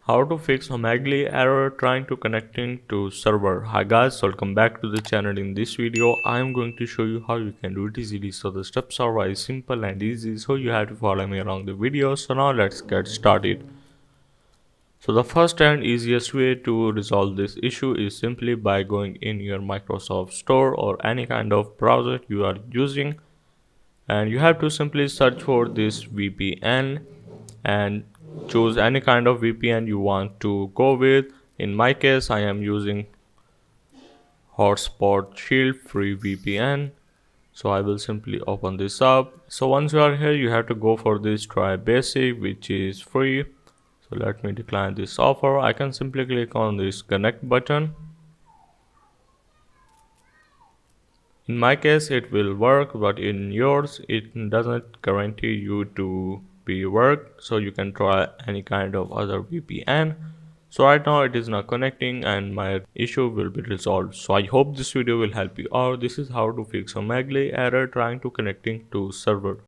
How to fix Omegle error trying to connecting to server. Hi guys, welcome back to the channel. In this video I am going to show you how you can do it easily. So the steps are very simple and easy, so you have to follow me along the video. So now let's get started. So the first and easiest way to resolve this issue is simply by going in your Microsoft Store or any kind of browser you are using, and you have to simply search for this VPN and choose any kind of VPN you want to go with. In my case I am using Hotspot Shield free VPN, so I will simply open this up. So once you are here, you have to go for this try basic, which is free. So let me decline this offer. I can simply click on this connect button. In my case it will work, but in yours it doesn't guarantee you to be work, so you can try any kind of other VPN. So right now it is not connecting and my issue will be resolved. So I hope this video will help you out. This is how to fix Omegle error trying to connecting to server.